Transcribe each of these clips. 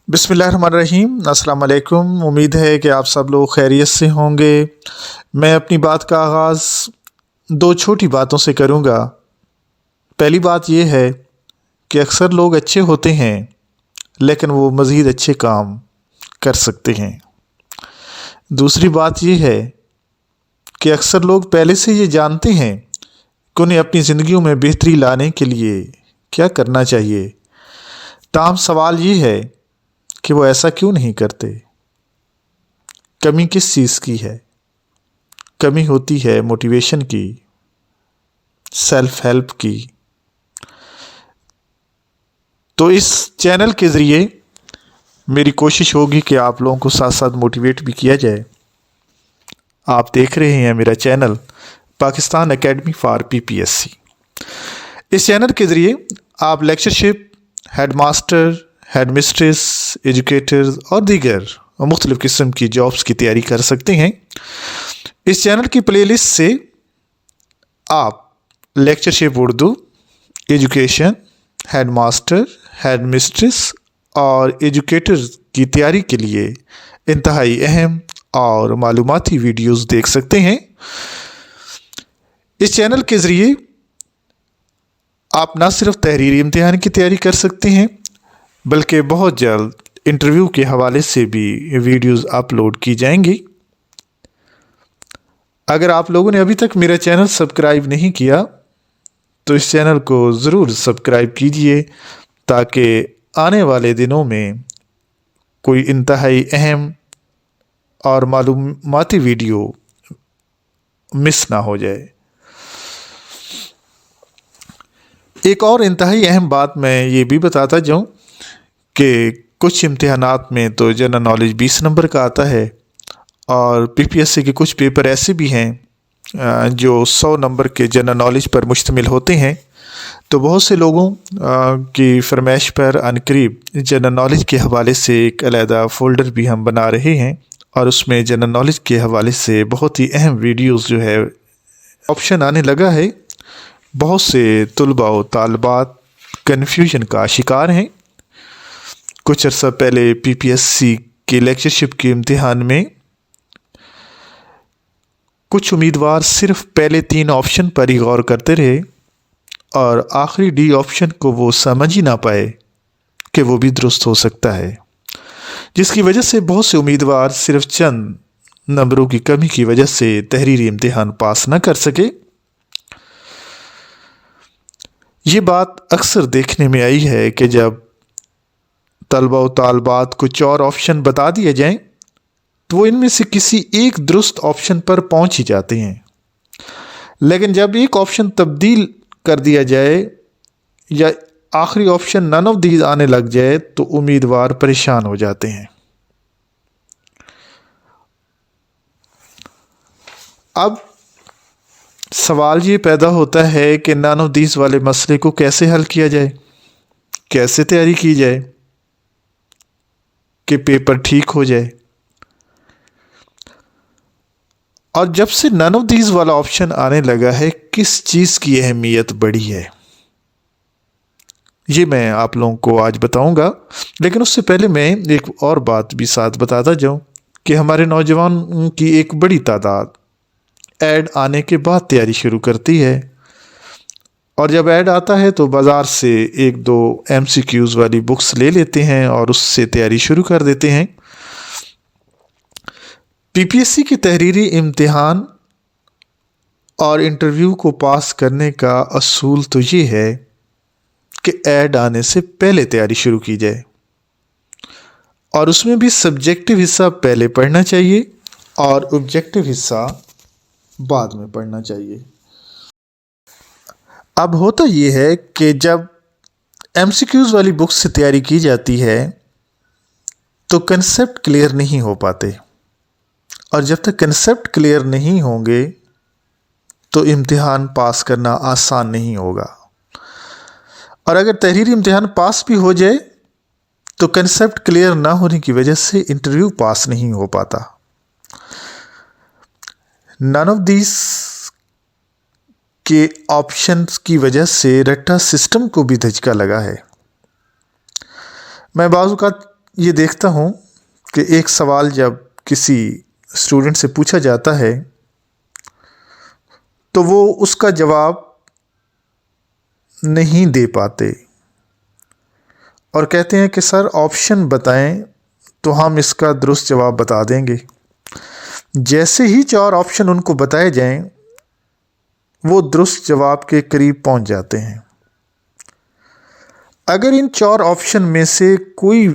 बिस्मिल्लाहिर्रहमानिर्रहीम। अस्सलाम वालेकुम। उम्मीद है कि आप सब लोग खैरियत से होंगे। मैं अपनी बात का आगाज़ दो छोटी बातों से करूँगा। पहली बात यह है कि अक्सर लोग अच्छे होते हैं लेकिन वो मज़ीद अच्छे काम कर सकते हैं। दूसरी बात यह है कि अक्सर लोग पहले से ये जानते हैं कि उन्हें अपनी ज़िंदगियों में बेहतरी लाने के लिए क्या करना चाहिए, ताहम सवाल ये है कि वो ऐसा क्यों नहीं करते। कमी किस चीज़ की है? कमी होती है मोटिवेशन की, सेल्फ हेल्प की। तो इस चैनल के ज़रिए मेरी कोशिश होगी कि आप लोगों को साथ साथ मोटिवेट भी किया जाए। आप देख रहे हैं मेरा channel Pakistan academy for PPSC। इस चैनल के ज़रिए आप लेक्चरशिप, हेडमास्टर, हेडमिस्ट्रेस, एजुकेटर्स और दीगर मुख्तलिफ़ किस्म की जॉब्स की तैयारी कर सकते हैं। इस चैनल की प्लेलिस्ट से आप lectureship Urdu, education, headmaster, headmistress और एजुकेटर की तैयारी के लिए इंतहाई अहम और मालूमाती वीडियोस देख सकते हैं। इस चैनल के ज़रिए आप न सिर्फ तहरीरी इम्तिहान की तैयारी कर सकते हैं बल्कि बहुत जल्द इंटरव्यू के हवाले से भी वीडियोस अपलोड की जाएंगी। अगर आप लोगों ने अभी तक मेरा चैनल सब्सक्राइब नहीं किया तो इस चैनल को ज़रूर सब्सक्राइब कीजिए ताकि आने वाले दिनों में कोई इंतहाई अहम और मालूमाती वीडियो मिस ना हो जाए। एक और इंतहाई अहम बात मैं ये भी बताता जाऊँ कि कुछ इम्तिहानात में तो जनरल नॉलेज 20 नंबर का आता है और PPSC के कुछ पेपर ऐसे भी हैं जो 100 नंबर के जनरल नॉलेज पर मुश्तमिल होते हैं। तो बहुत से लोगों की फरमाइश पर अनकरीब जनरल नॉलेज के हवाले से एक अलहदा फ़ोल्डर भी हम बना रहे हैं और उसमें जनरल नॉलेज के हवाले से बहुत ही अहम वीडियोस जो है ऑप्शन आने लगा है। बहुत से तुलबा व तालबात कन्फ्यूजन का शिकार हैं। कुछ अर्सा पहले PPSC के लेक्चरशिप के इम्तिहान में कुछ उम्मीदवार सिर्फ पहले 3 ऑप्शन पर ही गौर करते रहे और आखिरी D ऑप्शन को वो समझ ही ना पाए कि वो भी दुरुस्त हो सकता है, जिसकी वजह से बहुत से उम्मीदवार सिर्फ चंद नंबरों की कमी की वजह से तहरीरी इम्तिहान पास न कर सके। ये बात अक्सर देखने में आई है कि जब तलबा व तालबात कुछ और ऑप्शन बता दिए जाएं तो वो इनमें से किसी एक दुरुस्त ऑप्शन पर पहुंच ही जाते हैं, लेकिन जब एक ऑप्शन तब्दील कर दिया जाए या आखिरी ऑप्शन नन ऑफ दीज आने लग जाए तो उम्मीदवार परेशान हो जाते हैं। अब सवाल ये पैदा होता है कि नन ऑफ दीज वाले मसले को कैसे हल किया जाए, कैसे तैयारी की जाए कि पेपर ठीक हो जाए। और जब से नन ऑफ दीज वाला ऑप्शन आने लगा है, किस चीज़ की अहमियत बढ़ी है, ये मैं आप लोगों को आज बताऊंगा। लेकिन उससे पहले मैं एक और बात भी साथ बताता जाऊं कि हमारे नौजवान की एक बड़ी तादाद ऐड आने के बाद तैयारी शुरू करती है और जब ऐड आता है तो बाज़ार से 1-2 MCQs वाली बुक्स ले लेते हैं और उससे तैयारी शुरू कर देते हैं। PPSC के तहरीरी इम्तिहान और इंटरव्यू को पास करने का असूल तो ये है कि ऐड आने से पहले तैयारी शुरू की जाए और उसमें भी सब्जेक्टिव हिस्सा पहले पढ़ना चाहिए और ऑब्जेक्टिव हिस्सा बाद में पढ़ना चाहिए। अब होता ये है कि जब MCQs वाली बुक से तैयारी की जाती है तो कंसेप्ट क्लियर नहीं हो पाते और जब तक कंसेप्ट क्लियर नहीं होंगे तो इम्तिहान पास करना आसान नहीं होगा। और अगर तहरीरी इम्तिहान पास भी हो जाए तो कंसेप्ट क्लियर ना होने की वजह से इंटरव्यू पास नहीं हो पाता। नन ऑफ दीज के ऑप्शंस की वजह से रट्टा सिस्टम को भी धचका लगा है। मैं बाज़ औक़ात یہ دیکھتا ہوں کہ ایک سوال جب کسی اسٹوڈنٹ سے پوچھا جاتا ہے تو وہ اس کا جواب نہیں دے پاتے اور کہتے ہیں کہ سر آپشن بتائیں تو ہم اس کا درست جواب بتا دیں گے۔ جیسے ہی 4 آپشن ان کو بتائے جائیں وہ درست جواب کے قریب پہنچ جاتے ہیں۔ اگر ان 4 آپشن میں سے کوئی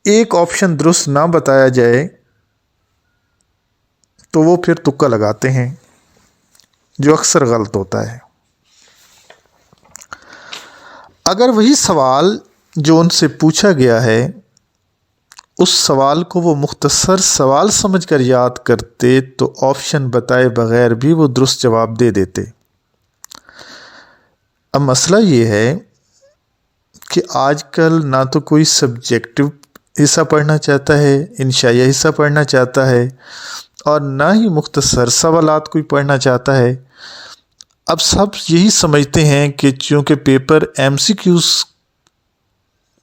ایک آپشن درست نہ بتایا جائے تو وہ پھر تکا لگاتے ہیں، جو اکثر غلط ہوتا ہے۔ اگر وہی سوال جو ان سے پوچھا گیا ہے اس سوال کو وہ مختصر سوال سمجھ کر یاد کرتے تو آپشن بتائے بغیر بھی وہ درست جواب دے دیتے۔ اب مسئلہ یہ ہے کہ آج کل نہ تو کوئی سبجیکٹو حصہ پڑھنا چاہتا ہے، انشائیہ حصہ پڑھنا چاہتا ہے، اور نہ ہی مختصر سوالات کوئی پڑھنا چاہتا ہے۔ اب سب یہی سمجھتے ہیں کہ چونکہ پیپر ایم سی کیوز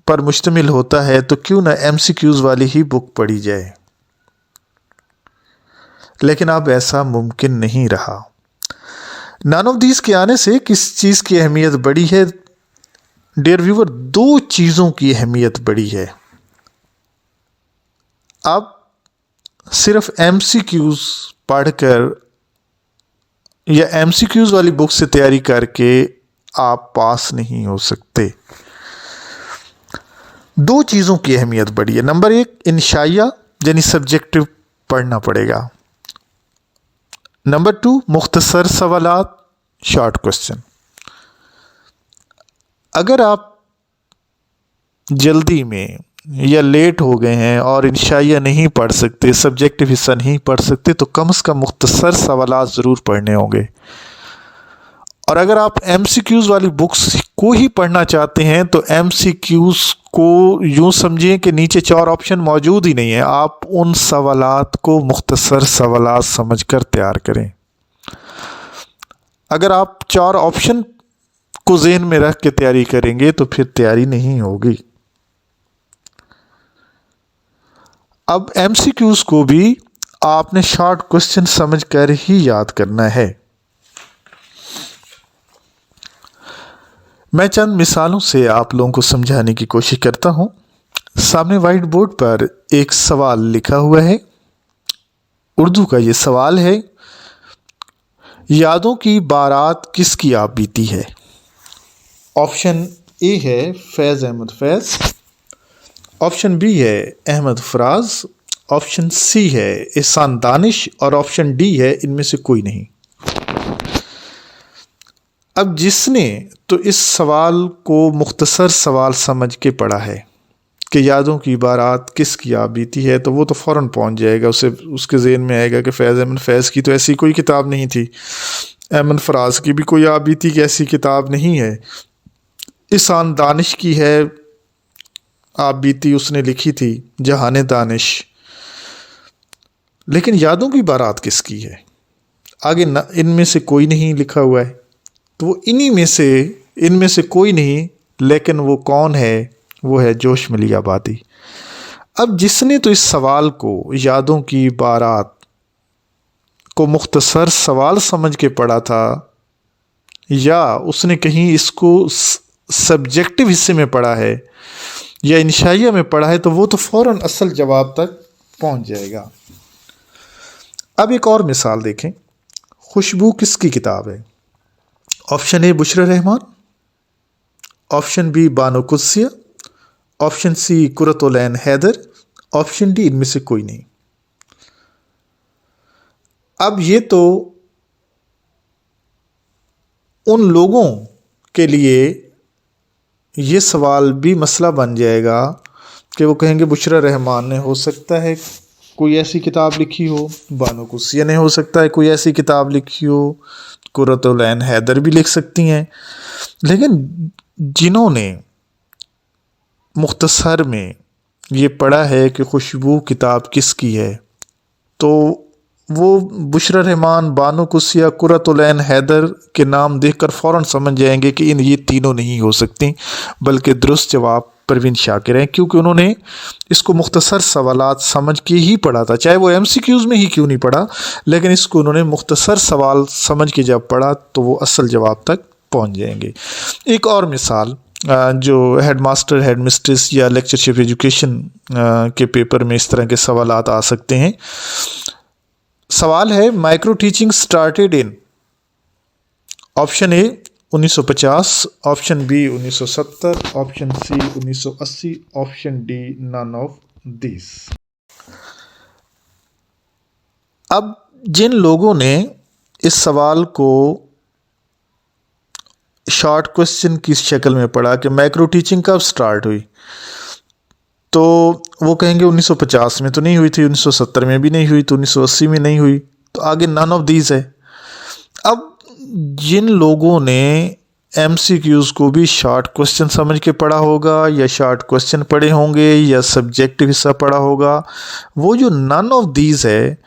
پر مشتمل ہوتا ہے تو کیوں نہ ایم سی کیوز والی ہی بک پڑھی جائے، لیکن اب ایسا ممکن نہیں رہا۔ نان آف دیز کے آنے سے کس چیز کی اہمیت بڑی ہے ڈیئر ویور؟ 2 چیزوں کی اہمیت بڑی ہے۔ اب صرف ایم سی کیوز پڑھ کر یا ایم سی کیوز والی بک سے تیاری کر کے آپ پاس نہیں ہو سکتے۔ 2 چیزوں کی اہمیت بڑی ہے۔ نمبر 1 انشائیہ یعنی سبجیکٹو پڑھنا پڑے گا۔ نمبر 2 مختصر سوالات، شارٹ کوسچن۔ اگر آپ جلدی میں یا لیٹ ہو گئے ہیں اور انشائیہ نہیں پڑھ سکتے، سبجیکٹو حصہ نہیں پڑھ سکتے، تو کم از کم مختصر سوالات ضرور پڑھنے ہوں گے۔ اور اگر آپ ایم سی کیوز والی بکس کو ہی پڑھنا چاہتے ہیں تو ایم سی کیوز کو یوں سمجھیں کہ نیچے 4 آپشن موجود ہی نہیں ہیں، آپ ان سوالات کو مختصر سوالات سمجھ کر تیار کریں۔ اگر آپ 4 آپشن کو ذہن میں رکھ کے تیاری کریں گے تو پھر تیاری نہیں ہوگی۔ اب ایم سی کیوز کو بھی آپ نے شارٹ کوسچن سمجھ کر ہی یاد کرنا ہے۔ میں چند مثالوں سے آپ لوگوں کو سمجھانے کی کوشش کرتا ہوں۔ سامنے وائٹ بورڈ پر ایک سوال لکھا ہوا ہے، اردو کا یہ سوال ہے، یادوں کی بارات کس کی آپ بیتی ہے؟ آپشن اے ہے فیض احمد فیض، آپشن بی ہے احمد فراز، آپشن سی ہے احسان دانش، اور آپشن ڈی ہے ان میں سے کوئی نہیں۔ اب جس نے تو اس سوال کو مختصر سوال سمجھ کے پڑھا ہے کہ یادوں کی بارات کس کی آپ بیتی ہے، تو وہ تو فوراً پہنچ جائے گا، اس کے ذہن میں آئے گا کہ فیض احمد فیض کی تو ایسی کوئی کتاب نہیں تھی، احمد فراز کی بھی کوئی آپ بیتی کی ایسی کتاب نہیں ہے، احسان دانش کی ہے آپ بیتی اس نے لکھی تھی جہان دانش، لیکن یادوں کی بارات کس کی ہے؟ آگے ان میں سے کوئی نہیں لکھا ہوا ہے، تو وہ ان میں سے کوئی نہیں، لیکن وہ کون ہے؟ وہ ہے جوش ملی آبادی۔ اب جس نے تو اس سوال کو یادوں کی بارات کو مختصر سوال سمجھ کے پڑھا تھا یا اس نے کہیں اس کو سبجیکٹو حصے میں پڑھا ہے یا انشائیہ میں پڑھا ہے، تو وہ تو فوراً اصل جواب تک پہنچ جائے گا۔ اب ایک اور مثال دیکھیں، خوشبو کس کی کتاب ہے؟ Option A Bushra Rehman, option B Bano Qudsia, option C Qurratulain Hyder, option D ان میں سے کوئی نہیں۔ اب یہ تو ان لوگوں کے لیے یہ سوال بھی مسئلہ بن جائے گا کہ وہ کہیں گے بشرا رحمان نے ہو سکتا ہے کوئی ایسی کتاب لکھی ہو، بانو قدسیہ نے ہو سکتا ہے کوئی ایسی کتاب لکھی ہو، قرۃ العین حیدر بھی لکھ سکتی ہیں، لیکن جنہوں نے مختصر میں یہ پڑھا ہے کہ خوشبو کتاب کس کی ہے، تو وہ بشرا رحمان، بانو قدسیہ، قرۃ العین حیدر کے نام دیکھ کر فوراً سمجھ جائیں گے کہ یہ تینوں نہیں ہو سکتی، بلکہ درست جواب परवीन शाकिर हैं, क्योंकि उन्होंने इसको मुख्तसर सवालात समझ के ही पढ़ा था, चाहे वो MCQs में ही क्यों नहीं पढ़ा, लेकिन इसको उन्होंने मुख्तसर सवाल समझ के जब पढ़ा तो वो असल जवाब तक पहुंच जाएंगे। एक और मिसाल जो हेडमास्टर, हेडमिस्ट्रेस या लेक्चरशिप एजुकेशन के पेपर में इस तरह के सवालात आ सकते हैं। सवाल है, micro teaching started in option A 1950, option B 1970, option C 1980, option D none of this. अब जिन लोगों ने इस सवाल को शॉर्ट क्वेश्चन की शक्ल में पढ़ा कि माइक्रो टीचिंग कब स्टार्ट हुई, तो वो कहेंगे 1950 में तो नहीं हुई थी, 1970 में भी नहीं हुई, तो 1980 में नहीं हुई, तो आगे नन ऑफ दीज है। अब जिन लोगों ने MCQs को भी शॉर्ट क्वेश्चन समझ के पढ़ा होगा या शॉर्ट क्वेश्चन पढ़े होंगे या सब्जेक्टिव हिस्सा पढ़ा होगा, वो जो नन ऑफ दीज है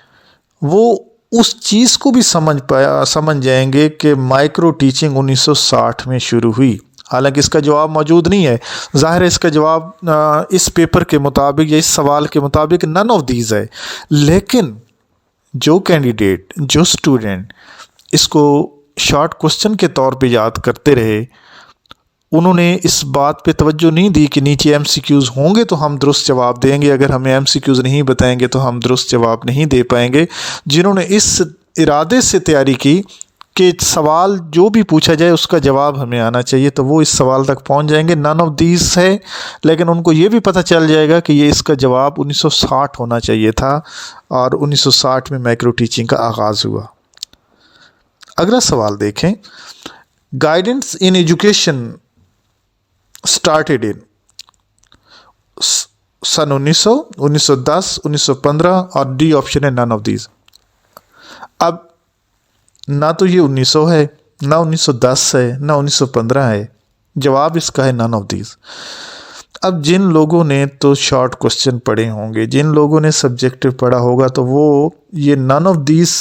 वो उस चीज़ को भी समझ जाएंगे कि माइक्रो टीचिंग 1960 में शुरू हुई। हालांकि इसका जवाब मौजूद नहीं है, ज़ाहिर है इसका जवाब इस पेपर के मुताबिक या इस सवाल के मुताबिक नन ऑफ दीज है। लेकिन जो कैंडिडेट, जो स्टूडेंट इसको शॉर्ट क्वेश्चन के तौर पे याद करते रहे, उन्होंने इस बात पे तवज्जो नहीं दी कि नीचे MCQs होंगे तो हम दुरुस्त जवाब देंगे, अगर हमें MCQs नहीं बताएंगे तो हम दुरुस्त जवाब नहीं दे पाएंगे। जिन्होंने इस इरादे से तैयारी की कि सवाल जो भी पूछा जाए उसका जवाब हमें आना चाहिए, तो वो इस सवाल तक पहुंच जाएंगे। नन ऑफ दीज है, लेकिन उनको ये भी पता चल जाएगा कि ये इसका जवाब 1960 होना चाहिए था और 1960 में माइक्रो टीचिंग का आगाज़ हुआ। अगला सवाल देखें, guidance in education started in सन 1900, 1910, 1915 और डी ऑप्शन है नन ऑफ दीज। अब ना तो ये 1900 है, ना 1910 है, ना 1915 है, जवाब इसका है नन ऑफ दीज। अब जिन लोगों ने तो शॉर्ट क्वेश्चन पढ़े होंगे, जिन लोगों ने सब्जेक्टिव पढ़ा होगा, तो वो ये नन ऑफ दीज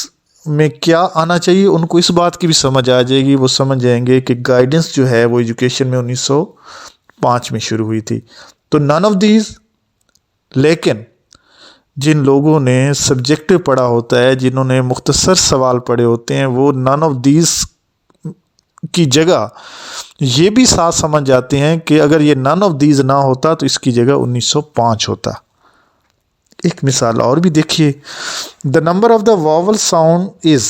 में क्या आना चाहिए उनको इस बात की भी समझ आ जाएगी। वो समझ जाएंगे कि गाइडेंस जो है वो एजुकेशन में 1905 में शुरू हुई थी, तो नन ऑफ दीज। लेकिन जिन लोगों ने सब्जेक्टिव पढ़ा होता है, जिन्होंने मुख्तसर सवाल पढ़े होते हैं, वो नन ऑफ दीज की जगह ये भी साथ समझ जाते हैं कि अगर ये नन ऑफ दीज ना होता तो इसकी जगह 1905 होता। एक मिसाल और भी देखिए, the number of the vowel sound is,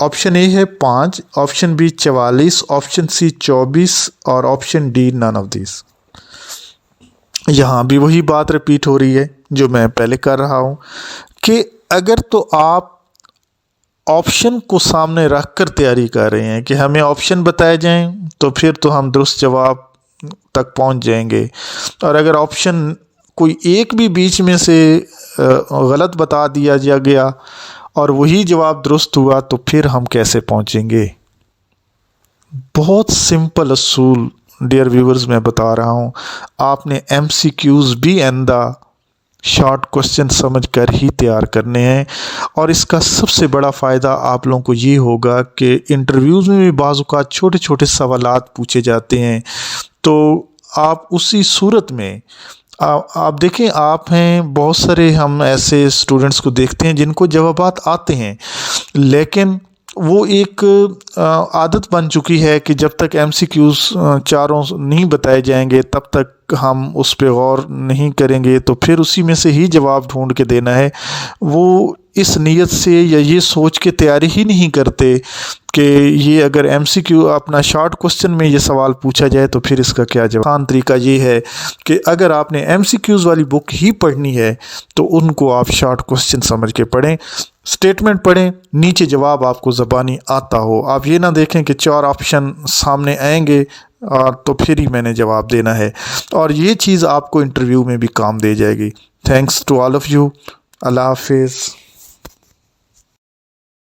option A है 5, ऑप्शन बी 44, ऑप्शन सी 24 और option D none of this. यहाँ भी वही बात रिपीट हो रही है जो मैं पहले कर रहा हूँ कि अगर तो आप ऑप्शन को सामने रख कर तैयारी कर रहे हैं कि हमें ऑप्शन बताए जाएं तो फिर तो हम दुरुस्त जवाब तक पहुँच जाएंगे, और अगर ऑप्शन कोई एक भी बीच में से गलत बता दिया गया और वही जवाब दुरुस्त हुआ तो फिर हम कैसे पहुंचेंगे। बहुत सिंपल असूल डियर व्यूअर्स मैं बता रहा हूं, आपने MCQs भी आइंदा शॉर्ट क्वेश्चन समझ कर ही तैयार करने हैं। और इसका सबसे बड़ा फ़ायदा आप लोगों को ये होगा कि इंटरव्यूज़ में भी बाज़ औक़ात छोटे छोटे सवालात पूछे जाते हैं, तो आप उसी सूरत में आप देखें, आप हैं बहुत सारे, हम ऐसे स्टूडेंट्स को देखते हैं जिनको जवाबात आते हैं, लेकिन वो एक आदत बन चुकी है कि जब तक MCQs चारों नहीं बताए जाएंगे तब तक हम उस पे गौर नहीं करेंगे, तो फिर उसी में से ही जवाब ढूंढ के देना है। वो इस नीयत से या ये सोच के तैयारी ही नहीं करते कि ये अगर MCQ अपना शॉर्ट क्वेश्चन में ये सवाल पूछा जाए तो फिर इसका क्या जवाब। आसान तरीका ये है कि अगर आपने MCQs वाली बुक ही पढ़नी है तो उनको आप शॉर्ट क्वेश्चन समझ के पढ़ें, स्टेटमेंट पढ़ें, नीचे जवाब आपको ज़बानी आता हो। आप ये ना देखें कि 4 ऑप्शन सामने आएंगे और तो फिर ही मैंने जवाब देना है, और ये चीज़ आपको इंटरव्यू में भी काम दे जाएगी। Thanks to all of you. Allah हाफिज़।